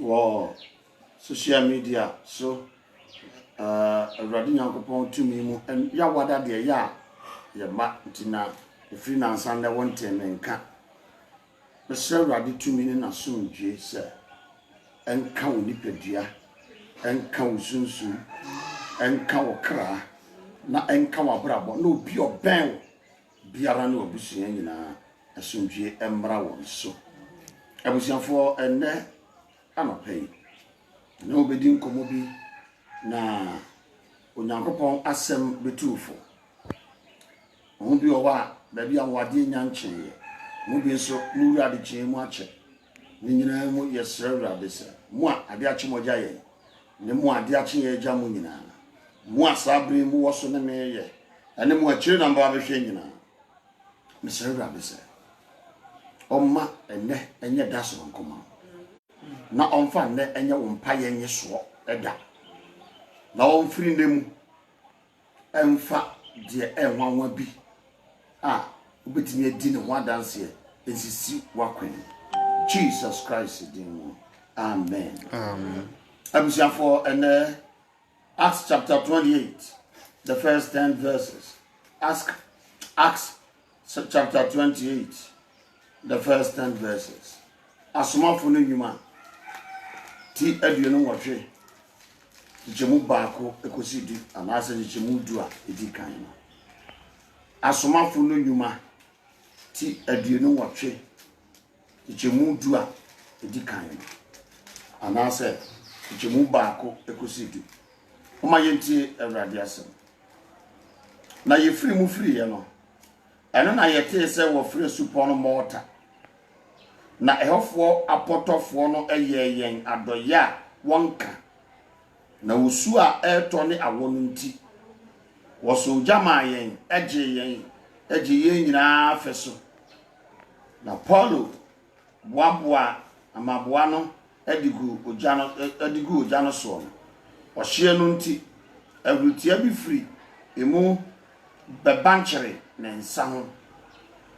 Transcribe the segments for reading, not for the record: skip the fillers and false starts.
Wow, social media so already nyankopon tumi mu en ya wada de ya ma ntina free na nsan na wonte menka be se already tumi ni na somdwe se enka onipadua enka osunsu enka okra na enka wabrabo na obi oben biara na obusua nyina asomdwe emra won so abusuafo enne anopei na obedi nkomo bi na onyankopon asem betufo ho bi owa ba bi awade nyankyeye mo bi so nuru ade kyemu ache ni nyina mu yesra ade se mo ade ache moja ye ne mo ade ache ye ja mo nyina mo asabre mu woso ne me ye ene mo akire na mba behwe nyina mesra ade se omma enne enye daso nkoma na onfa ne enye wo mpaye nye so eda na onfiri ndem emfa de enwanwa bi obetimi edi ne ho adanse ensisi wakwen Jesus Christ din amen Amen. Abusiafo and Acts chapter 28 the first 10 verses Acts chapter 28 the first 10 verses asomafo no nyuma ti aduonu nwotwe jemu baako ekosidu anase jemu du a edi kan no asomafo no nyuma ti aduonu nwotwe jemu du a edi kan no anase jemu baako ekosidu oma yenti awrade asem na yefiri mu firi ye no eno na yete se wo firi supon no morta na ehofo apotofo no eyeyen adoya wonka na wosu a eto ne awono nti woso jamayen eje nyina afeso na Paulo boaboa amaboa no edigu ojano so no ohye no nti awrutia bi firi emu bebanchere ne nsa ho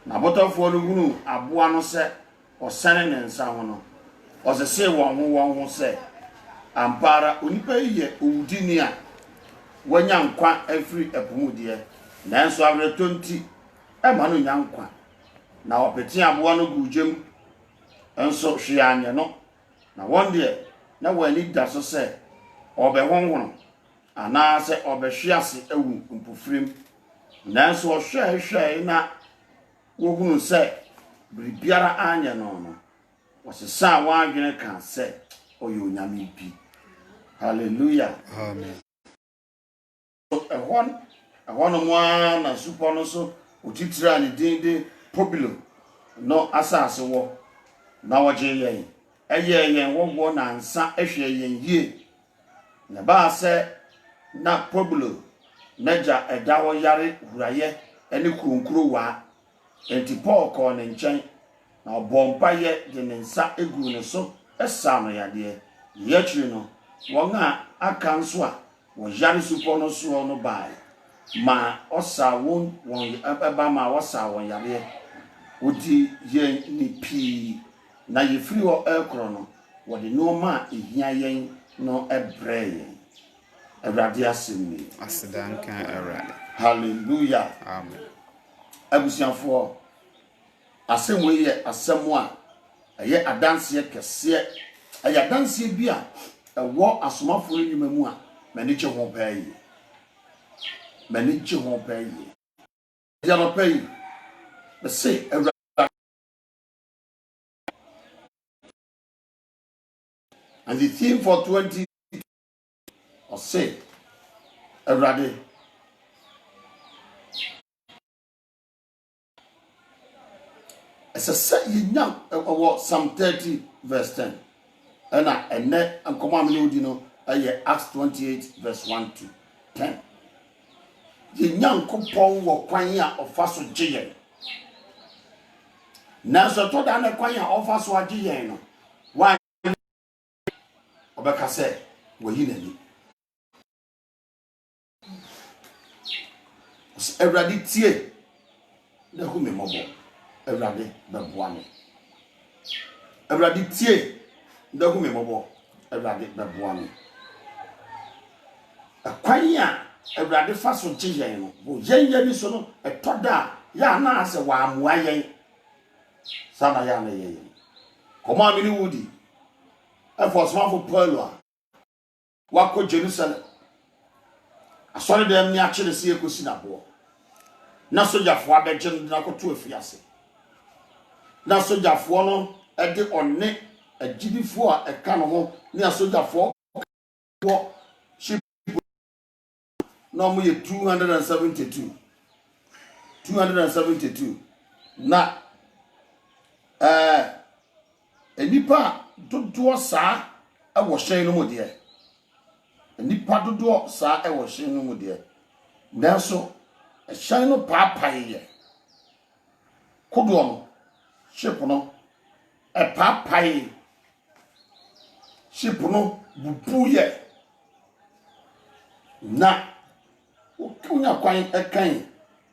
na botofo no hunu aboa no se osane ne nsa ho no osese won ho se ampara onipa ye owudini a wanya nkwa afiri epumude nanso awreto nti ema no nyankwa na opeti aboa no gugem enso hwe anye no na wonde na wani da so se obehonhono ana se obehwe ase ewu mpofrim nanso ohwe na wohunu se bribiara anya no wasesa wadwene kan se oyo nyame bi hallelujah Amen. ehon mo na supo no so otitira ni dinde popular no asase wo na woje yen yen wo na nsa ehwe yen yie na ba se na popular naja eda wo yare huraye ene kronkro wa enti Paul ko ne nchen na obompa ye de ne nsa egu ne so esa no yade ye chiri no won a aka nso a wo yare supo no so no bai ma osa won eba ma osa won yare odi ye ni pi na ye free o ekro no wo de no ma ehia yen no ebre yen awrade asemi Asidanka awrade. hallelujah Amen. abusiafo asemo ye asemo a eye adanse kese eye adanse bi a ewo asomafo nyima mu a maniche ho paayi ya no paayi be say and the theme for 20 or say awrade as a say young Psalm 30 verse 10 and ankoma melody no Acts 28 verse 1 to 10 ye nyankopon wo kwan a ofaso giyen na so to da na kwan a ofaso agiyen no wa obeka se wo yi nani awrade tie na hu me mobo awrade beboa me awrade tie ndahu me mobo Awurade beboa me akwan a Awurade fa so gye yɛn no bo yɛn ni so no etoda ya na ase wa amoa yɛn sana ya na yɛn kɔma me ni wudi efosmafo Paulo a wako Jerusalem asɔre dem ni akyere se ekosi na bo na sojafo abegye no na koto afiase na sojafo no ede ɔne agidifo a ɛka no ho ne asojafo wo ship no mo ye 272 na enipa dodo saa ɛwɔ hyɛn no mu de enipa dodo saa ɛwɔ hyɛn no mu de nanso ɛhyɛn no paapae yɛ kodoɔ no ship no ɛpaapae ship no bubu yɛ na ukunya kwan ɛkan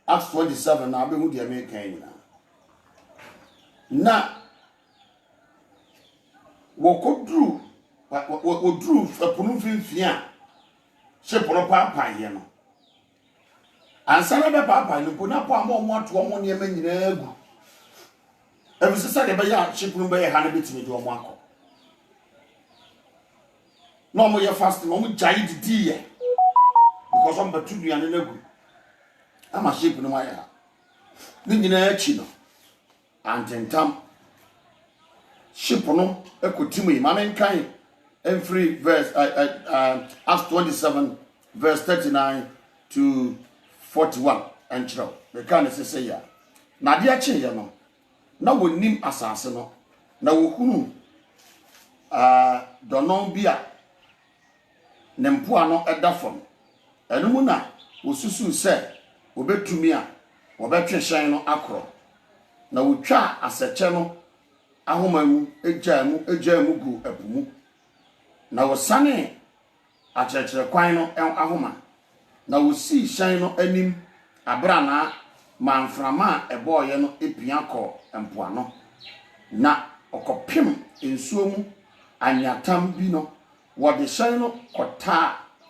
Acts 27 na abehu de American na wodru apunu finfia ship no paapae yɛ no ansana be papa ni po na po amo ato omo ne ma nyina agu ebisi sa de be ya shipunu be ha na betimi de omo akọ no mo ye fast no mo jai didi ye because on betu duane na agu ama shipunu ma ya ni nyina achi no antentam shipunu ekotimi ma men kan every verse Acts 27 verse 39 to 41 and chiro the kind of say ya na de ache ye no na wonim asase no na wohunu donon bia ne mpoa no edafom enu mu na osusu se obetumi a obetwe hyen no akro na wotwa aseche no ahomamu egyamu gu apumu na wosane akyerɛkyerɛ kwan no ahoma na wosi hyen no anim abrana manframa eboye no epia kɔ empoano na okopem ensuo mu anyatam bi no wode hyen no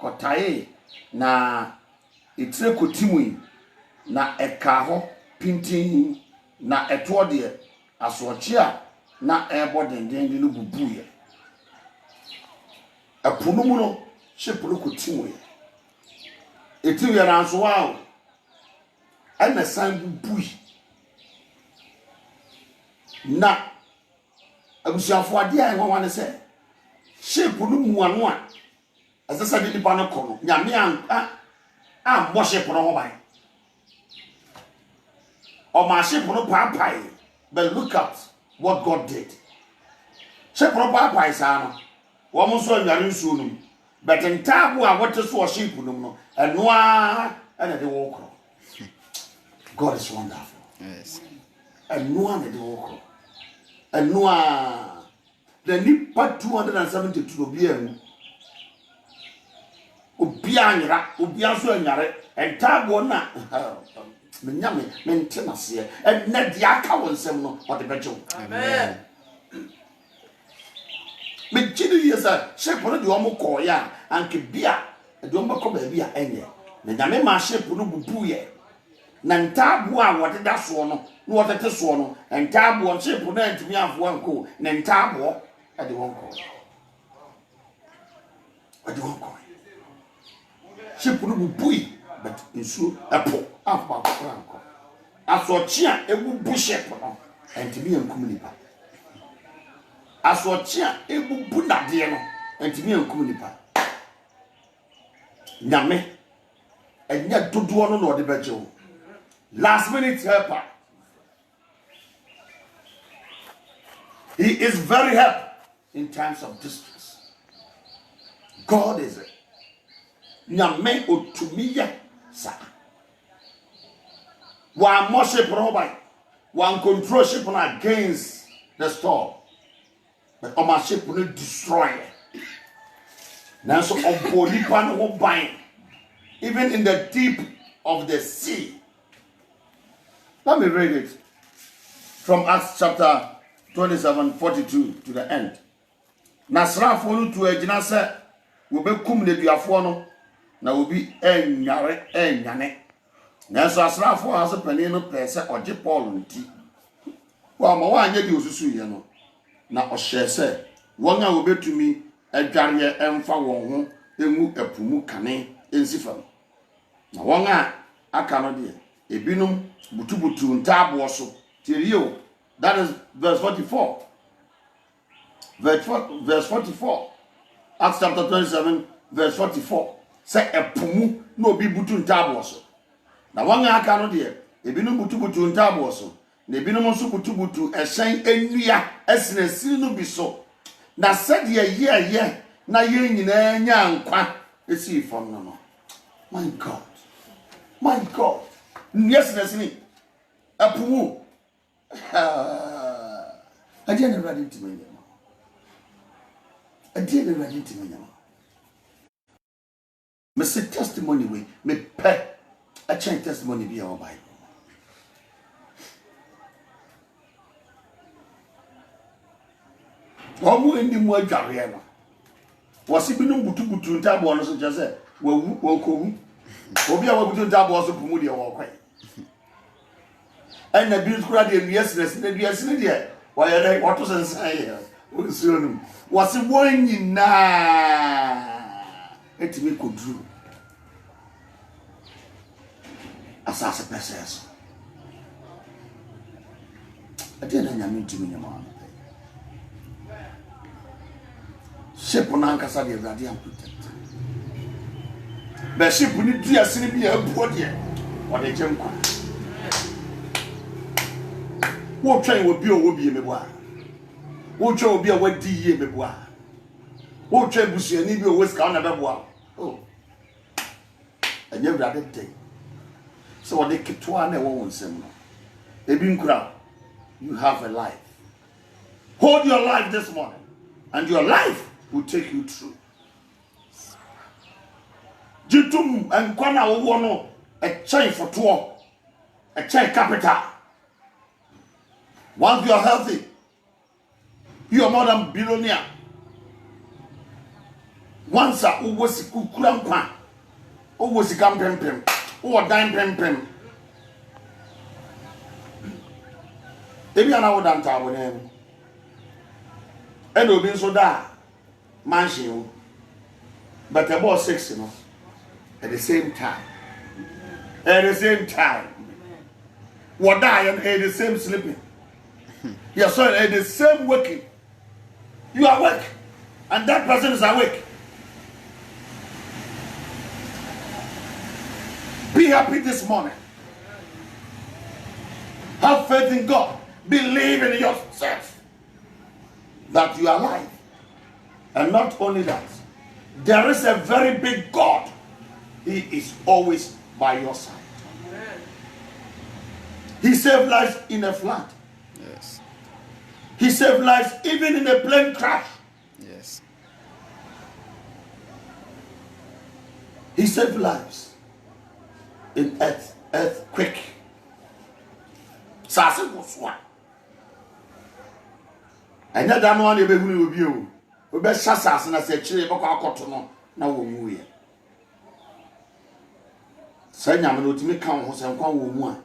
kotae na etire kotimu na eka ho pintin na eto de asoɔkye a na ebo denden no bubuye apuno mu no shepro kotimu eti wi na nso wa ana san bubui na abusuafo ade a enwa ne se shepu no mu ano a asesa de nipa no kɔ no nyame a mbɔ shepu no ho ban o ma shepu no paapai but look at what God did shepu no paapai sa no wo mo so anware nsuo no but ntabo a wote so o shepu no no enoa ana de wo kɔ God is wonderful. Yes. And no one at the walk. And no the nipa 272 obian. Obianra, obiaso anyare, and tabo na menyame maintenance here. And net the aka wonsem no or the bejo. Amen. Me chidu yesa, shepo no de omo ko ya, anke bia, e de omo ko ba bia enye. Menyame ma shepo no bubu ye. Na ntabo a wote da so no no wote so no ntabo shepu na ntimi afo anko na ntabo e de wonko shepu no bubui but nsu epo afo anko asochi a ebubu shepu no ntimi ankum nipa asochi a ebubu nade no ntimi ankum nipa nyame enya dodo no na ode beje last minute helper. He is very helpful in times of distress. God is it. Nyame otumiya sa. One more ship robber, one control ship against the storm, but on my ship will destroy it. Now so on body pan will bind, even in the deep of the sea. Let me read it from Acts chapter 27, 42 to the end. na srafo no tu agina se wo bekum ne duafo no na obi nyane na so asrafo ha so pani no pese oje Paul nti wa ma wa anya di osusu ye no na ohye se won a obetumi adware emfa won ho emu apumu kane ensifam na won a aka no de ebinom butubutu ntabo so tirio. That is verse 44. Verse 44. Acts chapter 27 verse 44. Say epumu no obi butu ntabo so na won a aka no de ebinom butubutu ntabo so na ebinom so butubutu ehyen enua esinasiri no bi so na said ye na ye nyina nya nkwa esi fam no. My God. Yes, listening. Apumu. I didn't ready to me. I didn't ready to me. Me say testimony we me pay. I change testimony be our Bible. Omu endi mu adware no. Wasi bi no butu ntabo no so je say wo kowu. Obi a wo butu ntabo so pumu de wo kwai. And the beautiful idea, yes, de why are what was inside? Was it one in it me could do assassin process. I didn't mean to me, man. Ship on Anchor Sadia, Radiant protect. But ship will need to see me a body. What a jump. What train will be a meboa? What train will be a wet D meboa? What train will see a need to whisk on a meboa? Oh, and you're rather day. So what they keep to one won't send. They being crowd. You have a life. Hold your life this morning, and your life will take you through. Jitum and Kwana Wono, a chain for tour, a chain capital. Once you are healthy, you are more than billionaire. Once a was kukulampa, was a campem, or dime pem. Maybe an hour than tower name. And will be so da mansion, but about 6, you know, at the same time. What die and at the same sleeping. Your son at the same waking. You are awake, and that person is awake. Be happy this morning. Have faith in God. Believe in yourself that you are alive. And not only that, there is a very big God. He is always by your side. He saved lives in a flood. Yes. He saved lives even in a plane crash. Yes. He saved lives in earthquake. Sase was one. And that one you be with you. We be shasas na se chire bako akoto no na wo mu ye. Say nyame no timi kan ho se nkwa wo mu a.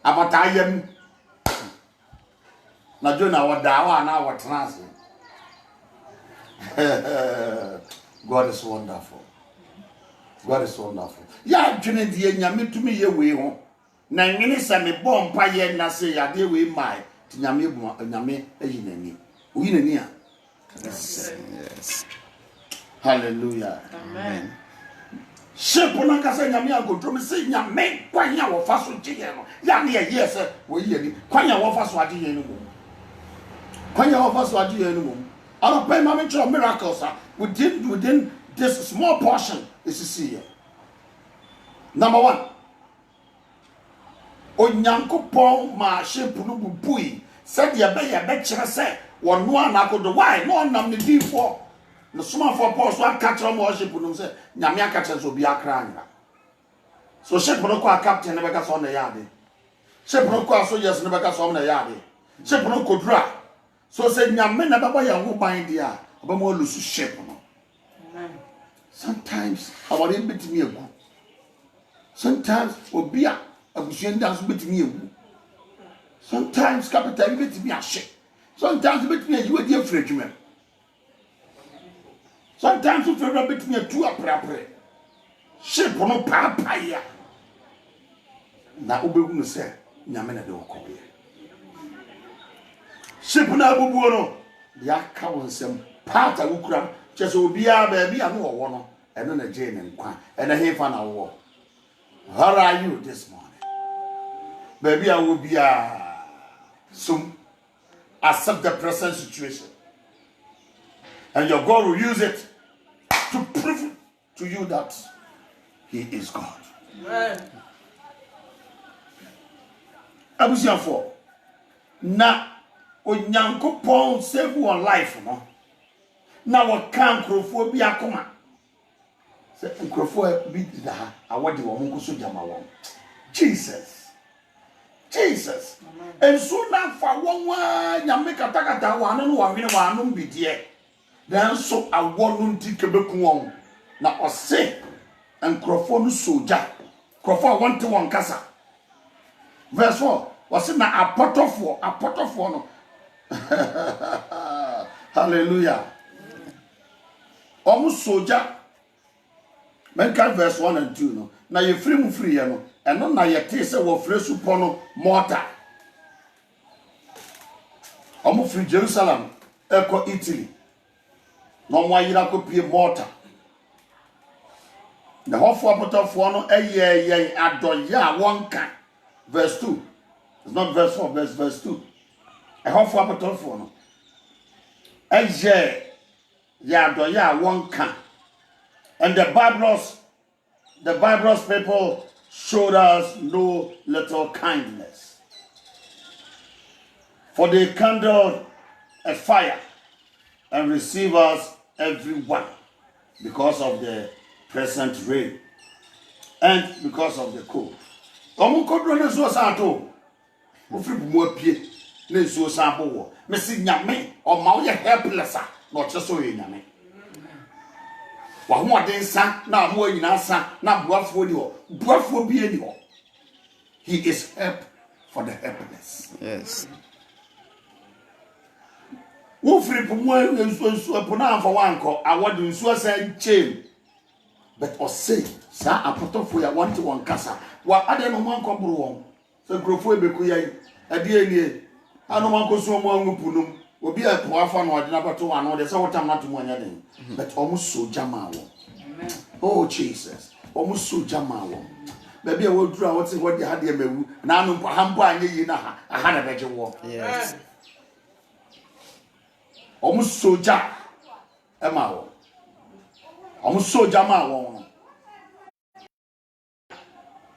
Abatayem na jona wadawa na watrance. God is wonderful. God is wonderful. Ya dwene de nyame tumi ye we ho. Na nwene se me bompa ye na se ya de we mai. Nyame ayinani. Uyinani a. Yes. Hallelujah. Amen. Shepo na kasa nyame agodro me se nyame kwanya wo fa so gye no. Ya na ye se wo yi ni. Kwanya wo fa so agye ye no mo. Kwanya wo fa so agye ye no mo. I don't pay my miracles within this small portion is to see here. Number 1. Onyankopon ma shepu no bubui said ye be kire se wono anakodo why no nam ne difo no suma for Paul so aka kire mo shepu no se nyame aka kire so bi akra anya so shepu no kwa captain ne beka so na yade shepu no kwa so yes ne beka so na yade shepu no kodura So say nyame na baba ya wo ban dia obama lusu shape no. Sometimes our betimi egu. Sometimes obia abusuan dance betimi egu. Sometimes capital betimi ahye. Sometimes betimi ayi wadi afredwuma. Sometimes you feel betimi atu aprapre. Shape no papa ya. Na obegu no say nyame na de okoye. Shape na abubuo no ya ka wonsem part agukura chese obia ba bia no wo no eno na je ne nkwa ena hefa na wo. How are you this morning? Baby, I will be soon accept the present situation. And your God will use it to prove to you that He is God. Abusia for na onyankopon save one life no. Na waka nkrofo bi akoma. Se nkrofo bi da awade wo nko so jama wo. Jesus. And so now for one nyame katakata wa no wa hwene wa no bidie. Then so awonu nti kebeku won. Na ose nkrofo no soja. Nkrofo want to one kasa. Verse 4 was na apotofo no. Hallelujah. Almost soja. Menka verse 1 and 2 no. Na ye free ya no. Eno na ye te se wo fresu pono mortar. Omo free Jerusalem eko Italy. No mo yira ko pie mortar. The hofo apotofo no eye adoya wonka. Verse 2. It's not verse 4, verse 2. A hofo apotofo no eye ya adoya wonka. And the Biblos people showed us no little kindness. For they kindled a fire and received us everyone because of the present rain and because of the cold. Omukodro ne so santo. Ofri bumu apie ne so sambo wo. Mesi nyame o ma wo ye helpless a no cheso ye nyame. Wa ho adensa na mo anyina sa na buafo ni ho. Buafo bi ani ho. He is help for the helpless. Yes. Wo free pomo ensu apona amfa wanko awode nsu asan chain. But o say sa apotofo ya want one kasa. Wa ade no manko buru won. So grofo ebeku yai. Ade anie. Ano manko so mo angupunum. Obi apo afa no ode na bato wan no de say wotam na to mo anya den. But almost so jama wo. Amen. Oh Jesus. Almost so jama wo. Baby a wo duru a wote wo de ha de mawu. Na anu hambo anye yi na ha. Aha na beje wo. Yes. Almost soja ema wo. Almost soja ma wo.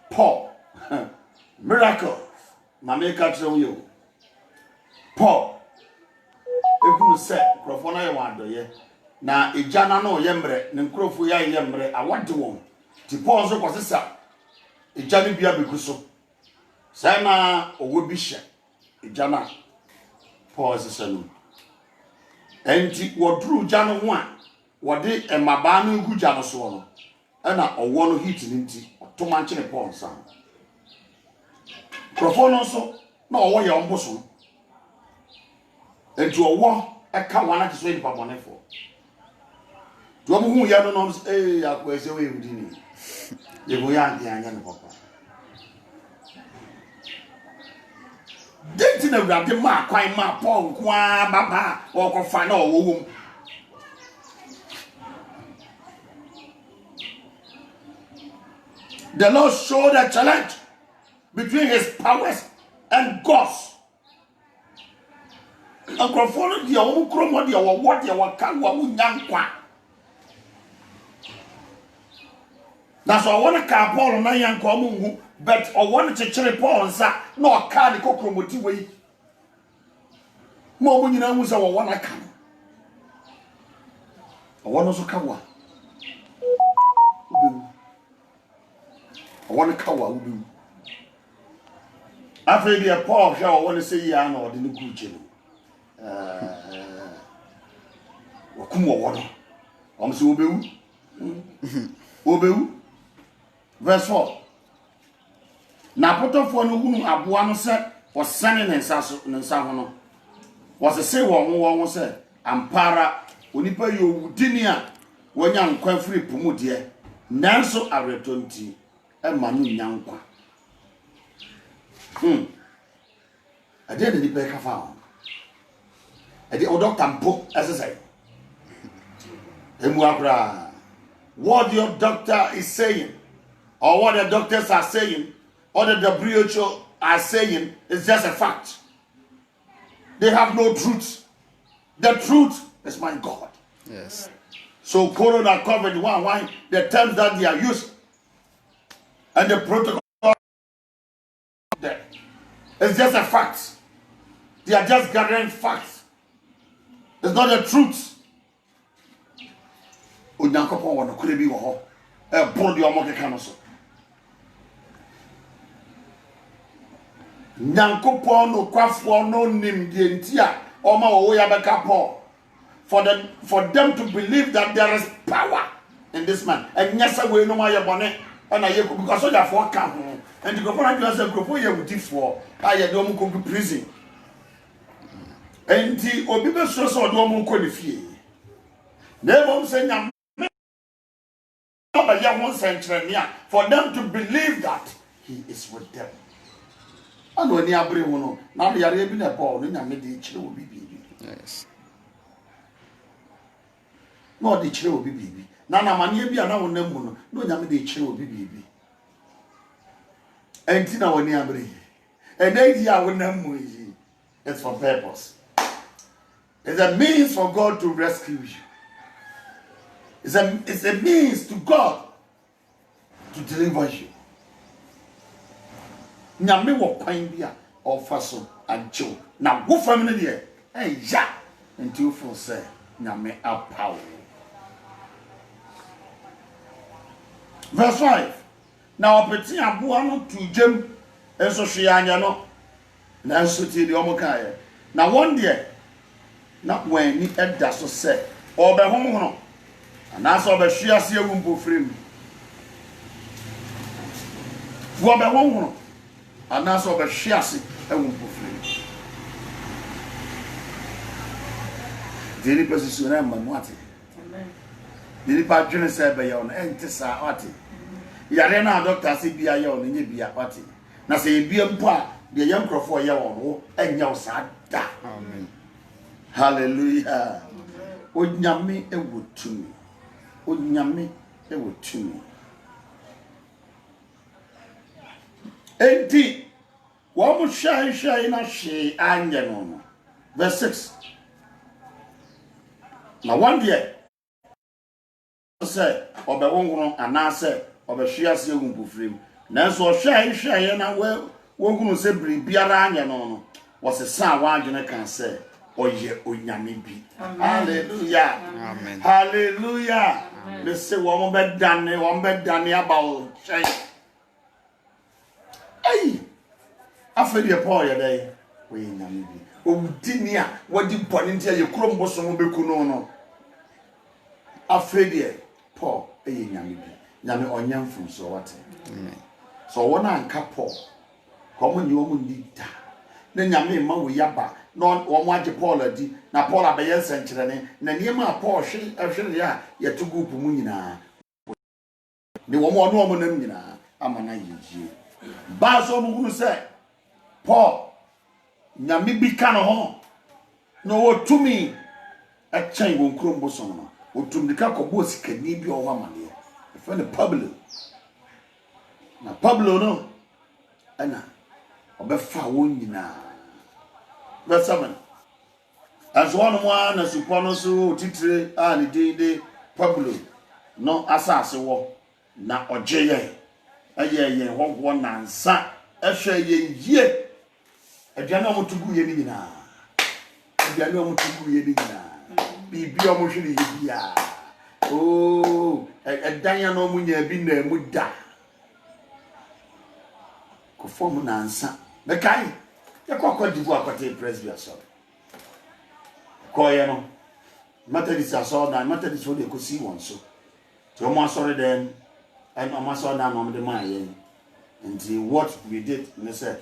Paul. Miracle. Mama ka tell you. Paul. Ekunu se krofo na ye wadoye. Na ejana no ye mbre, ne krofo ya ye mbre awade won. Ti Paul so kwasesa. Ejana bia bekuso. Sai na owo bi hye. Ejana Paul sesanu. Enti wodru jano ho a wode emaba no gu jano so no na owo no hit ni nti otoma nkyere Paul nsa krofo no so na owo ye omboso enti owo eka wana ke so ni babonefo do mo hu ya no no akwese we udi ni ye bo ya ndi anya no papa denti na wrade ma kwan ma Paul kwa baba okofa na owowom. The Lord showed a challenge between his powers and God's. And follow the omukromo the what the wakawa unyankwa. That's why I want to call Paul na yankwa mungu. But I want to chere Paul nsa no ka de kokromoti we. Mo nyina hu se wo wana ka. I want to kawa. I want to kawa ubi. After the Paul shall want to say ya no de no kuche no. wakum wono se obewu verse 4 na potofo no hunu aboa no se osane ne nsa ho no wasese won se ampara onipa ye owudini a wonya nkwa firi pomudie nanso aretonti e ma no nya nkwa ade ne nipa ka fa ade o doctor mpo exercise emu akra what your doctor is saying or what the doctors are saying or the WHO are saying is just a fact. They have no truth. The truth is my God. Yes. So Corona, COVID, why the terms that they are using and the protocol there is just a fact. They are just gathering facts. It's not the truth. Onyankopon wono kure bi wo ho e bro de omo keka no so Nyankopon no kwafo no nim de ntia oma wo ya beka Paul for them to believe that there is power in this man and nyasa we no ma ye bone na ye ko because soldier for camp and the government just say go for ye wuti for aye de omo ko prison enti obi be so de omo ko ne fie na mom say nyam for them to believe that he is with them. I know any abri wono. Now they are able to Paul. No nyame de chire obi bibi. Yes. No de chire obi bibi. Na manie bia na wonam mu no. No nyame de chire obi bibi. Enti na woni abri. And idea wonam mu yi. It's for purpose. It's a means for God to rescue you. It's a means to God to deliver you. Nyame wo kwan bia offer so ancho. Na wo family there. Ya until you feel say nyame apower. Verse 5. Now opeti aboa no to jem enso hwe anya no. Na enso tie de omo kae. Na one there na when ni eda so say obehom hono. Anasa obehwe ase ewu mpofrem. Wo obehom hono. Anasa obehwe ase ewu mpofrem. Deni posisiona manu ate. Amen. Deni pa dwene se be ye ono ente sa ate. Yare na doctor se bia ye ono nye bia ate. Na se ye bia mpo a de ye nkrofo ye ono enya wo sa da. Amen. Hallelujah. Onyame ewotumi. Onyame ewotumi. Enti wo mo hwai na hwe anye no. Verse 6. Na one day say obewongono anase obehwiase egumpofrem nanso ohwai na wongunu se biara anye no wosesa wadwene kan say oye onyame bi. Hallelujah. Amen. Hallelujah. Me say wo be dane about chai. Hey, afedi Paul ye dey we nyame bi. Owudini a wadi bone ntia ye kromboso mo beku no afedi Paul eye nyame bi. Nyame onyam fun so wate. Amen. So wona anka Paul ko mo ni wo mo ni da na nyame ma wo yaba no wo mo age Paul adi na Paul abaye nsenkyere ne na niema Paul hwe ya yetugu pu mu nyina ni wo mo no mo nam nyina amana yiji ba so mo hunu se Paul nyame bi ka no ho no wo tumi a chen wo krombo so no wo tumi ka ko bo sikani bi o wa mane e fa ne Pablo na Pablo no ana obefa wo nyina verse 7 as one more na supono so titire a ne de Pablo no asase wo na ogye ye ho nansa ehwe ye yie aduane o mutugu ye ni nyina aduane o mutugu ye ni nyina bibi o mo hwe ni bia oh edan ya no munya bi na mu da ko form nansa be kai ye kokko dibu akote presbyter so koye no Methodist aso na Methodist wo de ko si won so to mo asore dem and mo asore na no de man ye and what we did me say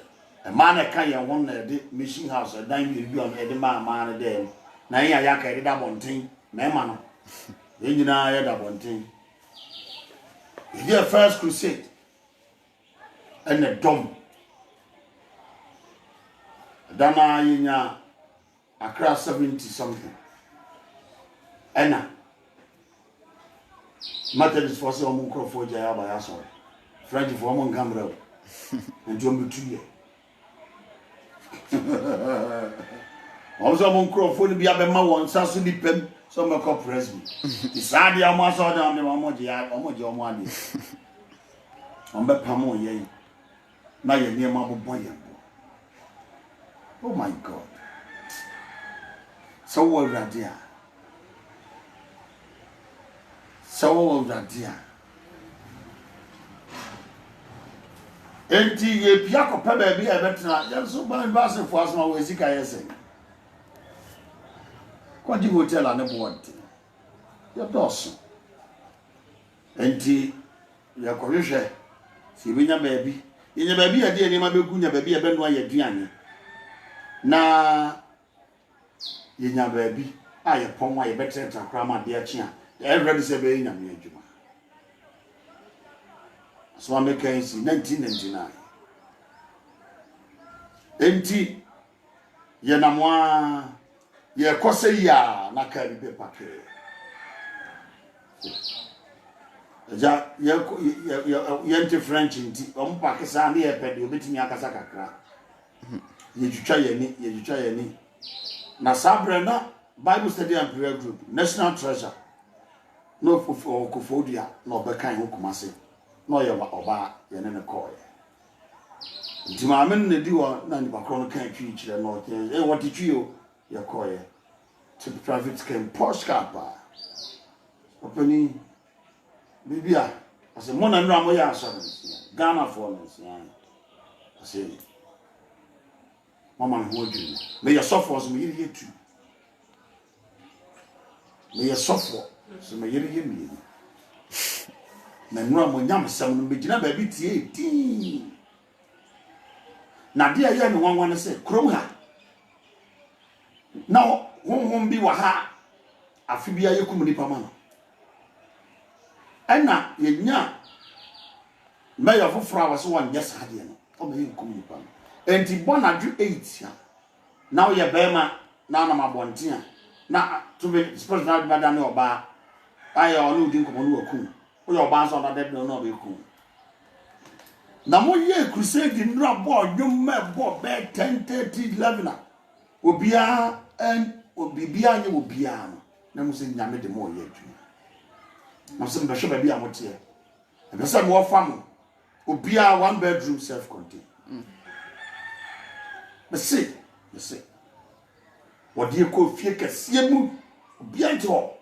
a man can ya won na de mission house dan bi on e de man dem na ya ya ka de da bonten na ma no e nyina ya da bonten the first crusade and the dom dana yinya Accra 70 something ena Methodist for some microphone jaya ba ya so French for mon camera and jom tuye also mon microphone bi abema won saso ni pem so me ko press me isade am aso da me mo je omo ade on be pamo ye na ye ni ma bobo ye. Oh my God. So what radia? So radia. Enti ye pia ko pe ba bi e betena ye so ban ba se fo asma we sika ye se. Ko di hotel ane board. Ye dos. Enti ye ko hwehwe si bi nya ba bi. Ye nya ba bi ade ni ma be ku nya ba bi e be no aye duane. Na yenya baabi aye pon wa ye betre takra ma de achi a everybody say be nya me adwuma so am making 1999 enti ye na moa ye kose ya na ka bi be pake ja ye enti French enti o mpake sa na ye pede obetimi akasa kakra ye twitwa ye ni na sabre na Bible study and prayer group national treasure no kofodia no bekan ho kumase no ye oba ye ne call nti ma men ne di wo na ni bakro no kan twi kire no e what twi o ye call ye to private camp Porsche car ba openi bibia ase mo na nra mo ya assurance Ghana for us ya ase mama no odwu me your softwares me yiri yetu me your software so me yiri yemi na nura mo nyam sam no begina ba bi tie ti na dia ye ne wanwan se krom ha na honhom bi wa ha afi bia yekum ni pama no ena yenya me your fofra wa so wan yes ha de no o me yekum ni pama enti bonadu 8 ya now ye bema na na mabontia na to be suppose na bada na oba aye onu din ko no waku o ye oba so na de no be ku na mo ye crusade nra bo dwom me bo be 10:30 11 obia en obibia nye obia no na mo se nyame de mo ye adwuma na so be hwe ba bia mo te e be se mo fam obia one bedroom self contained Mese wodi ko fie kese mu obianti ho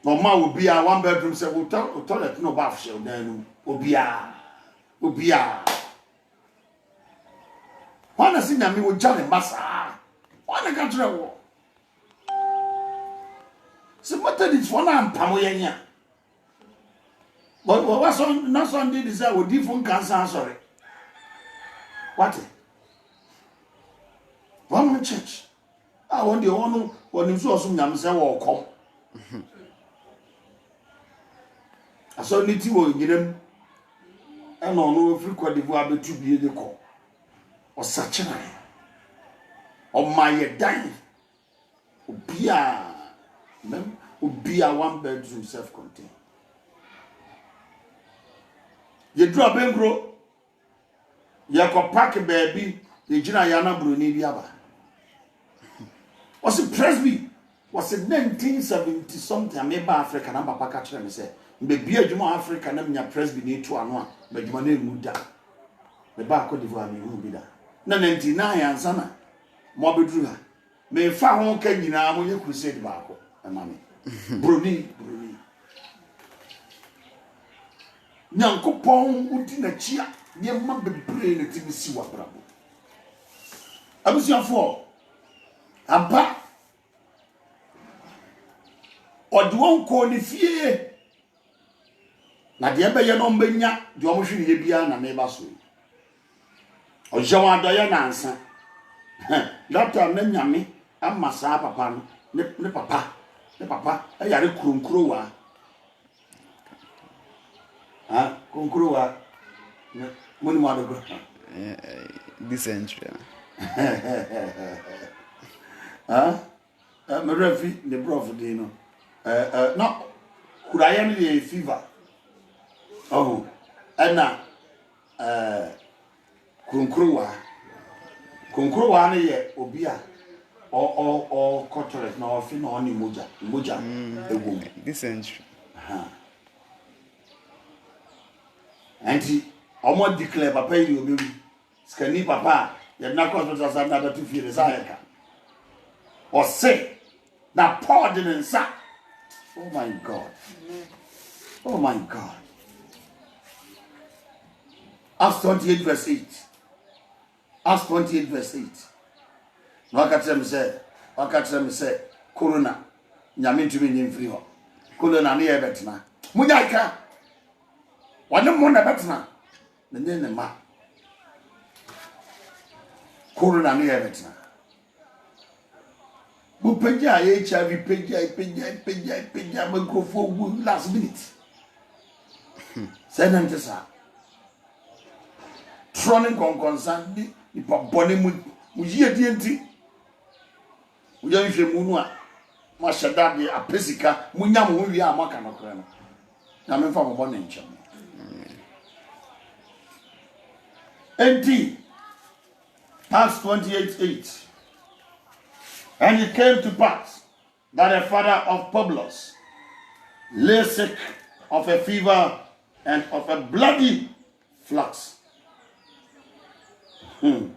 no ma obia one bedroom se wo toilet no bath shell dan obia wana si na mi wo jale masa wana ka ture wo se mata di fo na mpamo yenya wa so na so ndi say odi fo cancer sorry what one church one day one so so nyam say wo kom aso ni ti wo nyirem e no no free kwadivu abetu bie de ko o sachena o maye dan obia one bedroom self contained ye draw bengro ye ko pack baby ye gina ya na broni bi aba was Presby was in 1970 something ameba Africa na papa ka kire me say be bia adwuma Africa na nya Presby ni to ano a be adwuma na emu da be ba ko divo ami hu bi da na 99 ansa na mo bedru ha me fa ho ka nyina mo ye crusade ba ko e ma me broni nyankopon udi na chia ye ma bebre na ti si wa brabo abusiafo Ampa. Odi won ko ni fie. Na de ebe ye no mbenya de omo hwe ye bia na me ba so. Ojewa adoye na ansa. Doctor na nyame amasa papa no ne papa. Ne papa ayare kuronkuro wa. Ha, kuronkuro wa. Moni ma do. Dysentery. Ha? Me refi the prof dey no. No. Kuraye ni fever. Oh. Ana kuronkuro wa ne ye obi a o corporate na ofi na oni moja egwo Dysentery. Anti omo declare papa yi obi skani papa ye na hospital sa na betu fie sa yeka o say na pour the nsa. Oh my God. Oh my God. Acts 28 verse 8. Acts 28 verse 8. Wakati me say corona nyame ntumi nyimfiri ho. Corona na ye betena. Munyaka. Wane mo na betena. Ne ma. Corona na ye betena. Bu peja HIV peja microphone last minute. Say nante sa. Troning concern ni pa bone mu yie die nti. Wo ya hwe mu no a ma shada de apesika mu nya mo wi a maka no kra no. Na me fa mo bone nche. Enti Acts 28:8. And it came to pass that the father of Publius lay sick of a fever and of a bloody flux. To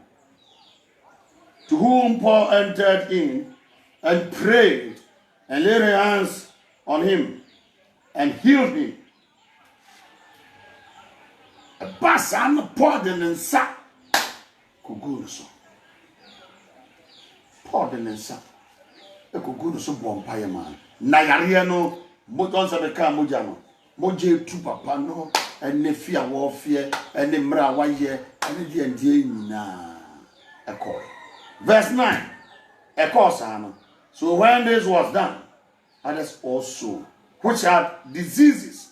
whom Paul entered in and prayed and laid hands on him and healed him. A basan poured in sa kuguruso. Poured in sa. A kuguruso bompire man. Nayariano, Moton Sabeka Mujano. Moje tu papa no, and ne fear warfare, and the mra one year, and the end na a call. Verse 9. A course, so when this was done, others also, which had diseases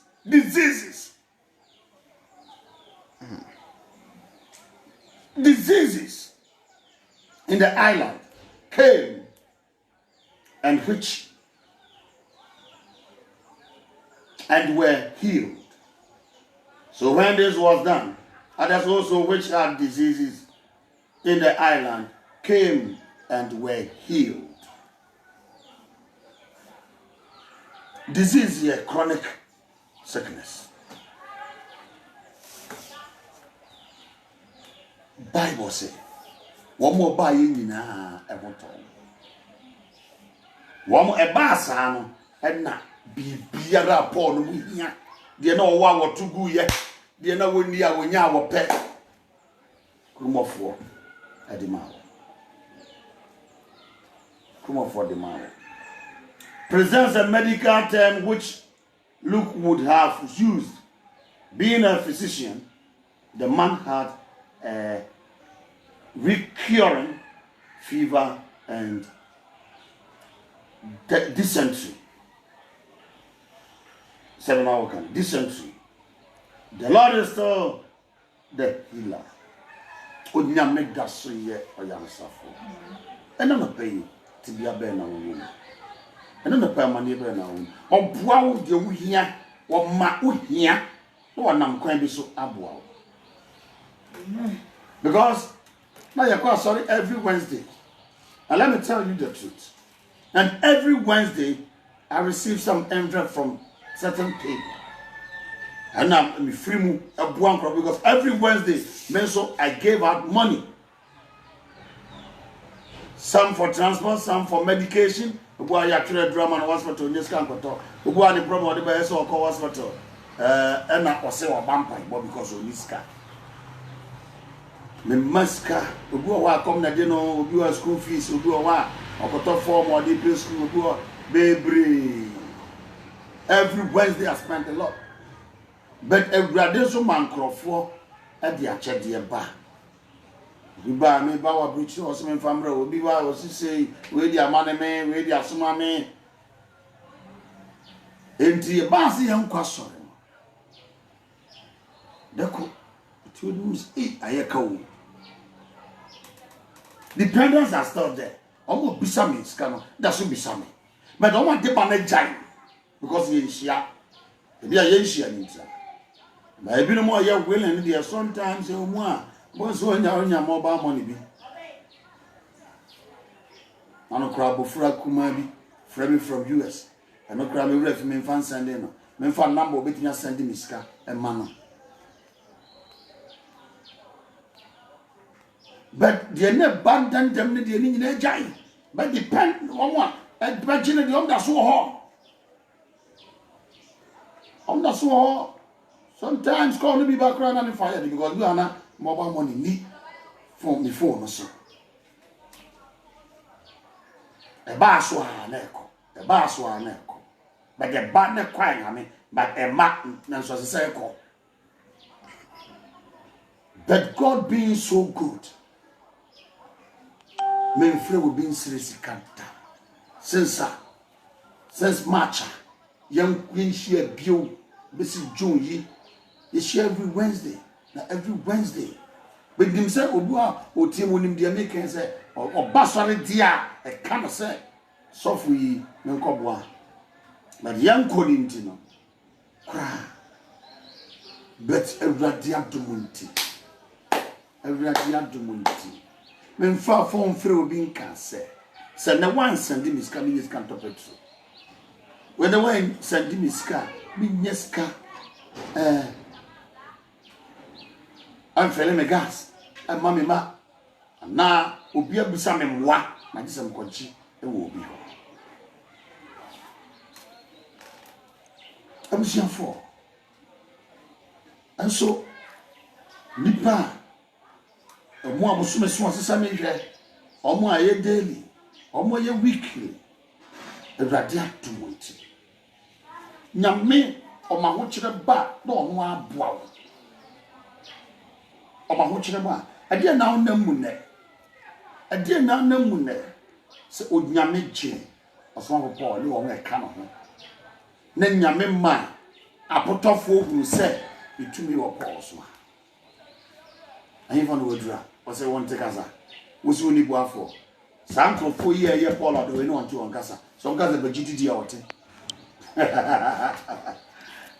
in the island came, and were healed. So when this was done, others also which had diseases in the island came and were healed. Disease is a chronic sickness. Bible say, one more buy in every time. One more a basan and not be biara upon me. Dear no one or two good yet. Dear no one near when you are pet. Come off for at the mouth. Come off for the mouth. Presents a medical term which Luke would have used. Being a physician, the man had a recurring fever and dysentery. 7 hour can dysentery. The Lord is still the healer. Could not make that so yet or young suffer. And I'm not paying to be a bear now. And I'm not paying my neighbor now. Or wow, the we here, or my here, no one I'm going to be so abwell. Because now you're quite sorry every Wednesday. And let me tell you the truth. And every Wednesday, I receive some envelope from certain people. And I'm free because every Wednesday, so I gave out money. Some for transport, some for medication. Who actually drama and hospital in this country. Who are the problem with the best or call hospital? And I was say or vampire because of this car. The masker, who are come that you know, who are school fees, who are Okoto form or the place school go baby. Every Wednesday I spent a lot. But every day so man crofo at the achede ba. We buy me ba wa bridge or some family obi wa o say we dia man me we dia soma me. Enti e ba se yan kwasore. Deko it would means ayeka wo. Dependents are still there. Omo bisa me skano that's what bisa me. But don't want the man jai because he shia. Ebi a ye shia ni ntia. Na ebi no mo ye willing there sometimes e mo a bo so onya mobile money bi. Ano crab fura kuma bi from US. Ano crab me ref me fan send no. Me fan number obetnya send me ska e ma no. But the ne abandon them ne the ni na jai. But depend on one. And imagine the on that so hard. On that so hard. Sometimes call me background and fire because we are not mobile money need from the phone or so. A bass one echo. A bass one echo. But the banner crying I mean, but a map and so say call. But God being so good. Men free will be in serious canta. Since March, young queen share bio, Mrs. June ye share every Wednesday. Now every Wednesday. But themselves Obua or team when the Americans say or Basari dia a kind of say softly Menkobwa. But young Colintino cry. But every dia dumunti. Every dia dumunti. Men far from free will be in cancer. Send the one sending me scan is can't top it. When the one sending me scan, me yeska. I'm feeling me gas. And mammy ma. And now, will be able to summon him what? My disam conchi, it will be. I'm seeing for. And so, Nipa. Omo amusume so asesa me hwe omo aye daily omo ye weekly ewrade atumoti nyame oma ho kire ba na ono aboa wo oma ho kire ba ade na onam mu ne se onyame gye osoma popo le wo eka no ho na nyame ma apotofo huru se itumi wo po so ayi fon wo dura o se won take asa wo si oni bua for sanko fo ye Paul do we no on to on kasa so on kasa be gididi a wote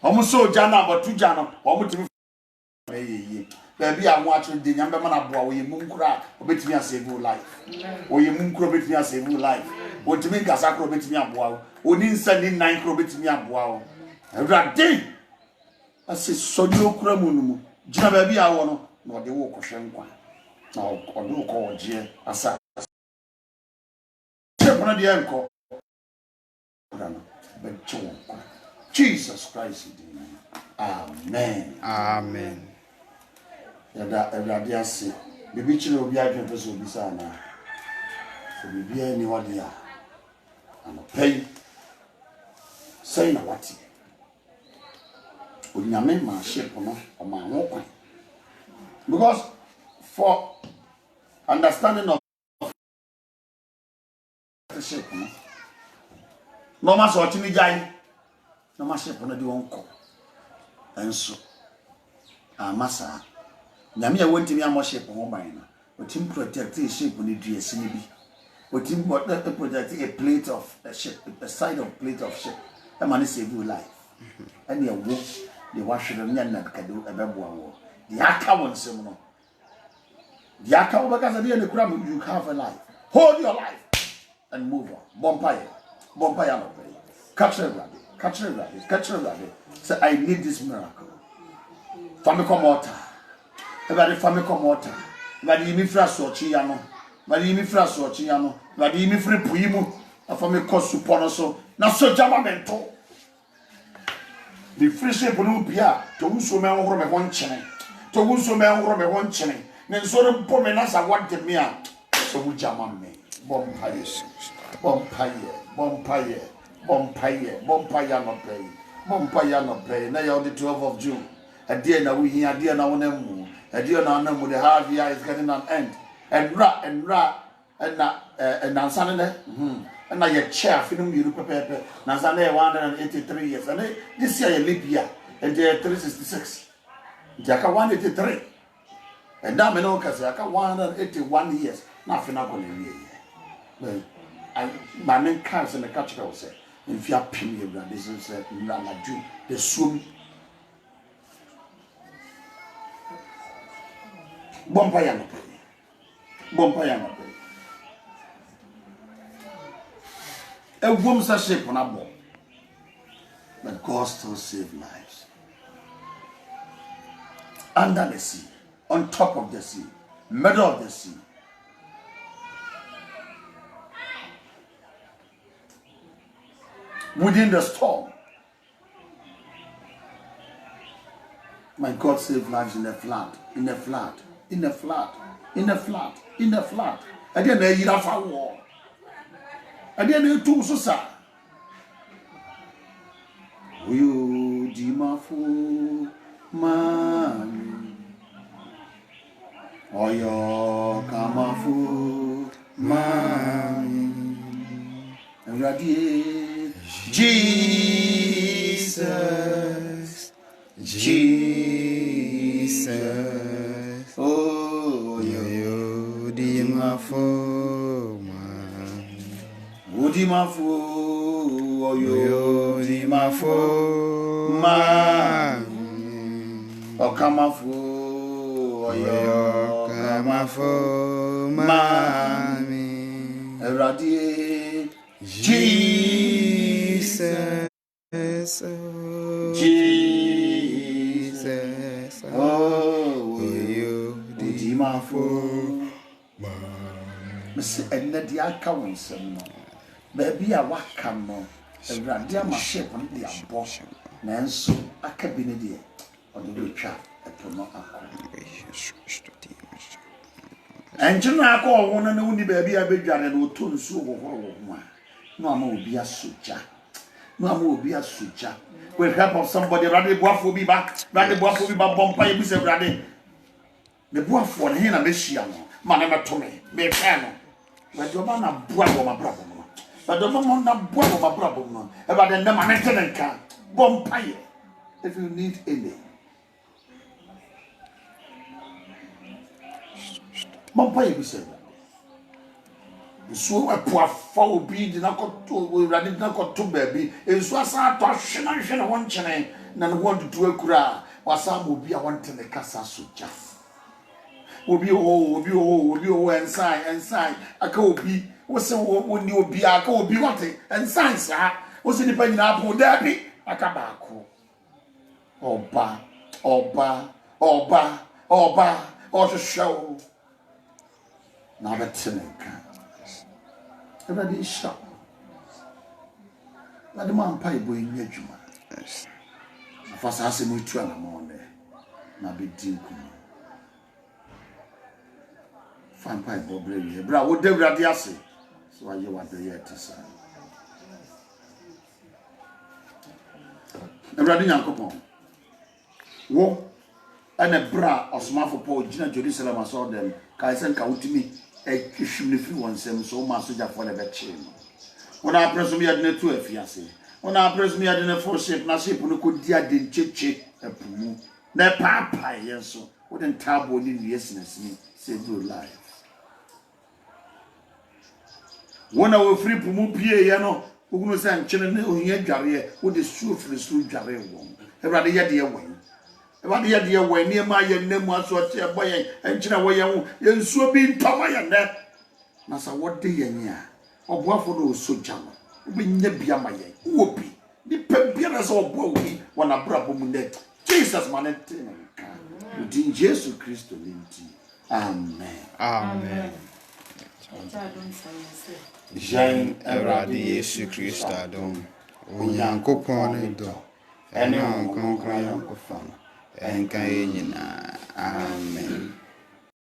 omo so jana abatu jana omo timi ye ba bia mo atwe de nyambe ma na boa wo ye munkura obetimi asave life wo ye munkura obetimi asave life wo timi kasa kro obetimi aboa wo oni nsa ni nan kro obetimi aboa wo awrade ase sodi okura mu no mu gina ba bia wo no no de wo kohwe nkwa na odo ko oje asa sepona de enko Jesus Christ. Amen. Amen. Yada everybody ase bibi chire obi adwen pese obi sa na so bibi ani wode a ano pay say na wati onyame ma shape no o ma ho kwan because for understanding of the shape no ma so tini jai no ma shape no di wonko enso amasa nyame ya wontimi amo shape ho ban na otim protect the shape ni dua sini bi otim protect a plate of a shape a side of plate of shape e man save your life and ya wo the wash the nyanna kado ebeboa wo the aka won sem no the aka wo because dey na kura you have a life hold your life and move on bonfire no pray catch it say I need this miracle family come water everybody family come water everybody me fra so chi ya no everybody me fra so chi ya no everybody me free puimu afami ko supono so na so jama mento the free shape no bia to wuso me nhoro me ho nchene to wuso me nhoro me ho nchene ne nso re mpo me na sa wante me a so bu jama me Bompaye, Bompaye, no pay. Bompaye no pay. Now the 12th of June. A dear now we hear, a dear now nemu. A dear now nemu. The half year is getting an end. And Sunday. And now your chair, film you prepare. Now Sunday 183 years. And this year a leap year. And they are 366. Jaka 183. And now me know kasi aka 181 years. Nothing not going to be. Well, my main cars in the catcher will say, if you are penny, this is a Jew, the swim. Bompayana pay. A woman's a shape on a ball. But God still saves lives. Under the sea, on top of the sea, middle of the sea. Within the storm. My God saved lives in a flood. And then they eat off a war. And then they took so sad. You Dimafu Mami Oyo Kamafu Mami Radie Jesus, oh, yo, Dimafu, Udimafu, oh, yo, Dimafu, Okamafu, oh, yo, Kamafu, Radie Jesus, oh, you Dimafu, Miss Enadia Cowanson, baby, I walk come on, and Radia Mashep on the abortion, Nancy, a cabinet on the witcher, a promote. And you know, I call one and only baby, I be done and will turn so one. No, I'm will be a suture. No, I will be a suture. With help of somebody, rather boy will be back, rather boy will be back, Bompay, Mr. Raddy. The boy for him and Michiano, Manama Tommy, me piano. But your man a boy my problem. But the woman not boy my problem. About the Namanatan car, Bompay, if you need any. Bompay, Mr. So a poor foul be did not go to Raddy, not go to baby. And so I saw a shenanigans one channel, none want to do a cry, or some will be a one to the Casa Suja. Will be and sign. I could be, what's so when you be, I could be wanting, and sign, sir. What's in the penny apple, Debbie? I come back. Oba, or the show. Now that's an income. Everybody is shot. Let the man pay boy in your juma. First, I say, we try in the morning. Now be deep. Fine pie boy, bra, what they were there say. So I hear what they had to say. Everybody, Uncle Wo and a bra or smart for Paul, Gina Jerusalem, I saw them. Kaisan Kautimi. A kishim free one sem so much for the chain. When I press me at the 12 fiancé, when I press me at the 4 shape, na shape no could dear din chiche a pumu. Ne papa, yes, so wouldn't tabo in yesness me, say good life. When I will free pumu pie, yano, who knows and children who hear Jarrier, who is true for the slow Jarrier won. Everybody had the way. About the idea when near my name was what your boy and China way and so being Tommy and that. Nasa what day and ya, or what for those so jam. We never be a my whoopee. The pempiras or bowie when I brought woman that Jesus manetin. Within Jesus Christ linti. Amen. Jean Eradi Yesu Christ Adon. Unyankopon do. Ene on concrete. And Amen.